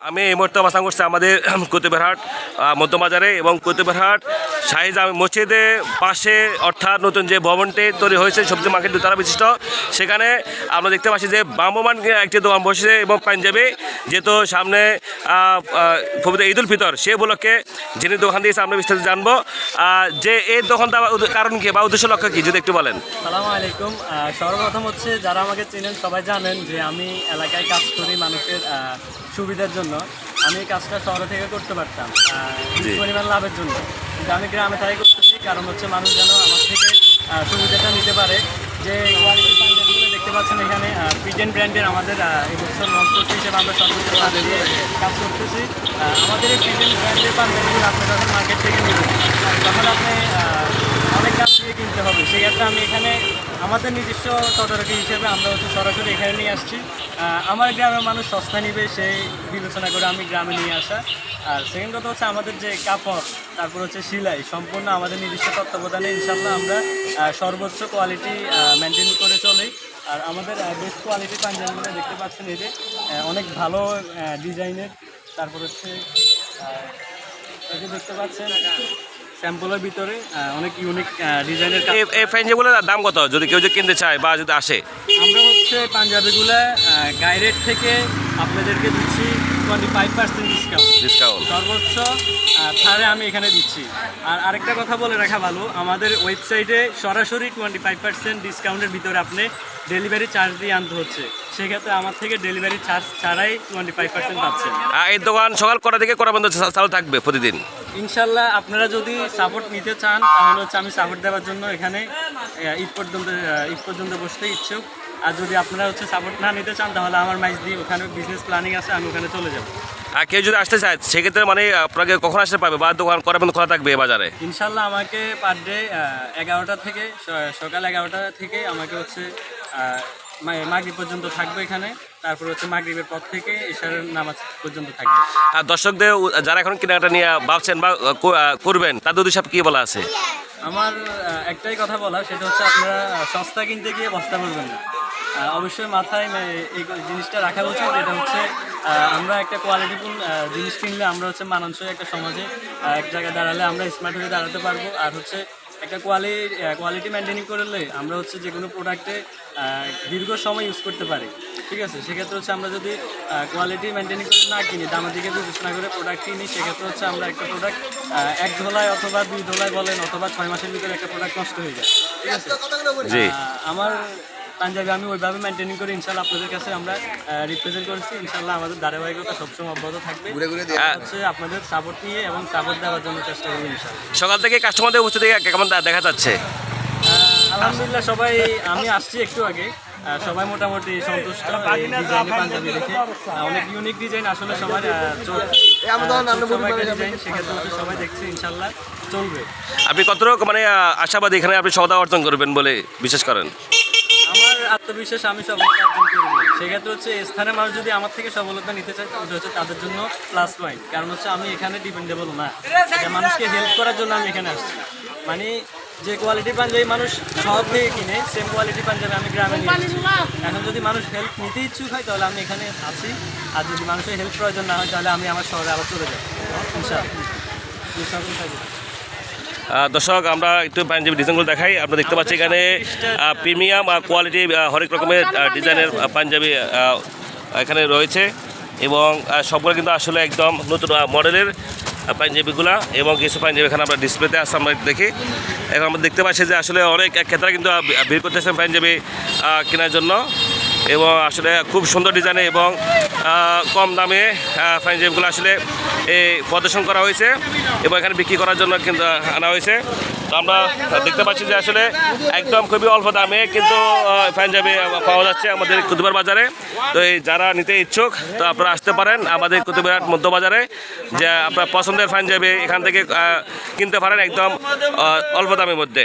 আমি এই মুহূর্তে অবস্থান করছি আমাদের কুতুবহাট মধ্যবাজারে এবং কুতুবহাট শাহী জামে মসজিদের পাশে অর্থাৎ নতুন যে ভবনটি তৈরি হয়েছে সবজি মার্কেট দুতলা বিশিষ্ট, সেখানে আমরা দেখতে পাচ্ছি যে ভ্রাম্যমান একটি দোকান বসেছে এবং পাঞ্জাবি যেহেতু সামনে পবিত্র ঈদ উল ফিতর সে উপলক্ষে যিনি দোকান দিয়েছে আমরা বিস্তারিত জানবো যে এই দোকান দেওয়ার কারণ কি বা উদ্দেশ্য লক্ষ্য কি যদি একটু বলেন। আসসালামু আলাইকুম। সর্বপ্রথম হচ্ছে যারা আমাকে চেনেন সবাই জানেন যে আমি এলাকায় কাজ করি মানুষের সুবিধার জন্য। আমি এই কাজটা শহর থেকে করতে পারতাম পরিমাণ লাভের জন্য, কিন্তু আমি গ্রামে তাই করতেছি কারণ হচ্ছে মানুষ যেন আমার থেকে সুবিধাটা নিতে পারে। যে কোয়ালিটি পাঞ্জাবিগুলো দেখতে পাচ্ছেন এখানে পিজেন ব্র্যান্ডের আমাদের এবছর লঞ্চ করতে হিসেবে আমরা সর্বোচ্চ বাজেট দিয়ে কাজ করতেছি। আমাদের এই পিজেন ব্র্যান্ডের পাঞ্জাবিগুলো আপনি যখন মার্কেট থেকে নেবেন তখন আপনি অনেক কাজ দিয়ে কিনতে হবে। সেক্ষেত্রে আমি এখানে আমাদের নিজস্ব তদারকি হিসেবে আমরা হচ্ছে সরাসরি এখানে নিয়ে আসছি। আমার গ্রামের মানুষ সস্তা নিবে সেই বিবেচনা করে আমি গ্রামে নিয়ে আসা। আর সেকেন্ড কথা হচ্ছে আমাদের যে কাপড় তারপর হচ্ছে সেলাই সম্পূর্ণ আমাদের নিজস্ব তত্ত্বাবধানে ইনশাল্লাহ আমরা সর্বোচ্চ কোয়ালিটি মেনটেন করে চলি। আর আমাদের বেস্ট কোয়ালিটি পাঞ্জাবিগুলো দেখতে পাচ্ছেন এই যে অনেক ভালো ডিজাইনের, তারপর হচ্ছে এই যে দেখতে পাচ্ছেন স্যাম্পলের ভিতরে অনেক ইউনিক ডিজাইনের। এই পাঞ্জাবিগুলোর দাম কত যদি কেউ যে কিনতে চায় বা যদি আসে? আমরা হচ্ছে পাঞ্জাবিগুলো গায়ে রেট থেকে আপনাদেরকে দিচ্ছি 25% ডিসকাউন্ট সর্বোচ্চ ছাড়ে আমি এখানে দিচ্ছি। আর আরেকটা কথা বলে রাখা ভালো, আমাদের ওয়েবসাইটে সরাসরি 25% ডিসকাউন্টের ভিতরে আপনি ডেলিভারি চার্জ দিয়ে আনতে হচ্ছে। সেক্ষেত্রে আমার থেকে ডেলিভারি চার্জ ছাড়াই 25% পাচ্ছেন। এই দোকান সকাল কটা থেকে কটা পর্যন্ত চালু থাকবে প্রতিদিন? ইনশাল্লাহ আপনারা যদি সাপোর্ট নিতে চান তাহলে হচ্ছে আমি সাপোর্ট দেওয়ার জন্য এখানে ঈদ পর্যন্ত বসতে ইচ্ছুক। আর যদি আপনারা হচ্ছে সাপোর্ট না নিতে চান তাহলে আমার মাইজ দিয়ে ওখানে বিজনেস প্ল্যানিং আছে, আমি ওখানে চলে যাব। আর কেউ যদি আসতে চায় সেক্ষেত্রে মানে আপনাকে কখন আসতে পারবে বা দোকান কটা পর্যন্ত খোলা থাকবে বাজারে? ইনশাল্লাহ আমাকে পার ডে 11টা থেকে সকাল 11টা থেকে আমাকে হচ্ছে মাগরিব পর্যন্ত থাকবে এখানে। তারপর হচ্ছে মাগরিবের পর থেকে এশারের নামাজ পর্যন্ত থাকবে। আর দর্শকদের যারা এখন কেনাকাটা নিয়ে ভাবছেন বা করবেন তাদের উদ্দেশ্যে কী বলা আছে? আমার একটাই কথা বলা, সেটা হচ্ছে আপনারা সস্তা কিনতে গিয়ে বস্তা করবেন না। অবশ্যই মাথায় এই জিনিসটা রাখা উচিত। এটা হচ্ছে আমরা একটা কোয়ালিটিফুল জিনিস কিনলে আমরা হচ্ছে মানানসই একটা সমাজে এক জায়গায় দাঁড়ালে আমরা স্মার্ট হয়ে দাঁড়াতে পারবো। আর হচ্ছে একটা কোয়ালিটি মেনটেনিং করলে আমরা হচ্ছে যে কোনো প্রোডাক্টে দীর্ঘ সময় ইউজ করতে পারি। ঠিক আছে, সেক্ষেত্রে হচ্ছে আমরা যদি কোয়ালিটি মেনটেনিং করে না কিনি, দামের দিকে বিবেচনা করে প্রোডাক্ট কিনি, সেক্ষেত্রে হচ্ছে আমরা একটা প্রোডাক্ট 1 ধোলায় অথবা 2 ধোলায় বলেন অথবা 6 মাসের ভিতরে একটা প্রোডাক্ট নষ্ট হয়ে যায়। ঠিক আছে, আমার পাঞ্জাবি আমি ওইভাবে মেনটেনিং করে ইনশাল্লাহ আপনাদের কাছে আমরা রিপ্রেজেন্ট করেছি। ইনশাল্লাহ আমাদের ধারাবাহিকতা সবসময় অব্যাহত থাকবে। হচ্ছে আপনাদের সাপোর্ট নিয়ে এবং সাপোর্ট দেওয়ার জন্য চেষ্টা করবো ইনশাল্লাহ। সকাল থেকে কাস্টমারদের উপস্থিতি কেমন দেখা যাচ্ছে? আলহামদুলিল্লাহ সবাই, আমি আসছি একটু আগে, সবাই মোটামুটি সন্তুষ্ট ডিজাইনের পাঞ্জাবি দেখে। অনেক ইউনিক ডিজাইন, আসলে সবার ডিজাইন, সেক্ষেত্রে সবাই দেখছে ইনশাল্লাহ চলবে। আপনি কত মানে আশাবাদী এখানে আপনি সদা অর্জন করবেন বলে বিশ্বাস করেন? আমার আত্মবিশ্বাস, আমি সফলতা অর্জন করব। সেক্ষেত্রে হচ্ছে স্থানীয় মানুষ যদি আমার থেকে সফলতা নিতে চায় ওটা হচ্ছে তাদের জন্য প্লাস পয়েন্ট। কারণ হচ্ছে আমি এখানে ডিপেন্ডেবল না, মানুষকে হেল্প করার জন্য আমি এখানে আসছি। মানে যে কোয়ালিটি পাঞ্জাবি মানুষ শহর থেকে কিনে সেম কোয়ালিটি পাঞ্জাবি আমি গ্রামে নিয়ে আসছি। এখন যদি মানুষ হেল্প নিতে ইচ্ছুক হয় তাহলে আমি এখানে আছি, আর যদি মানুষের হেল্প প্রয়োজন না হয় তাহলে আমি আমার শহরে আবার চলে যাবো ইনশাআল্লাহ। দর্শক আমরা একটু পাঞ্জাবি ডিজাইনগুলো দেখাই। আপনারা দেখতে পাচ্ছি এখানে প্রিমিয়াম কোয়ালিটি হরেক রকমের ডিজাইনের পাঞ্জাবি এখানে রয়েছে এবং সবগুলো কিন্তু আসলে একদম নতুন মডেলের পাঞ্জাবিগুলা এবং কিছু পাঞ্জাবি এখানে আমরা ডিসপ্লেতে আসছে আমরা দেখি। এখন আমরা দেখতে পাচ্ছি যে আসলে অনেক ক্রেতারা কিন্তু ভিড় করতেছেন পাঞ্জাবি কেনার জন্য এবং আসলে খুব সুন্দর ডিজাইনে এবং কম দামে পাঞ্জাবিগুলো আসলে এই প্রদর্শন করা হয়েছে এবং এখানে বিক্রি করার জন্য কিন্তু আনা হয়েছে। তো আমরা দেখতে পাচ্ছি যে আসলে একদম খুবই অল্প দামে কিন্তু পাঞ্জাবি পাওয়া যাচ্ছে আমাদের কুতুবহাট বাজারে। তো এই যারা নিতে ইচ্ছুক তো আপনারা আসতে পারেন আমাদের কুতুবহাট মধ্যবাজারে, যে আপনার পছন্দের পাঞ্জাবি এখান থেকে কিনতে পারেন একদম অল্প দামের মধ্যে।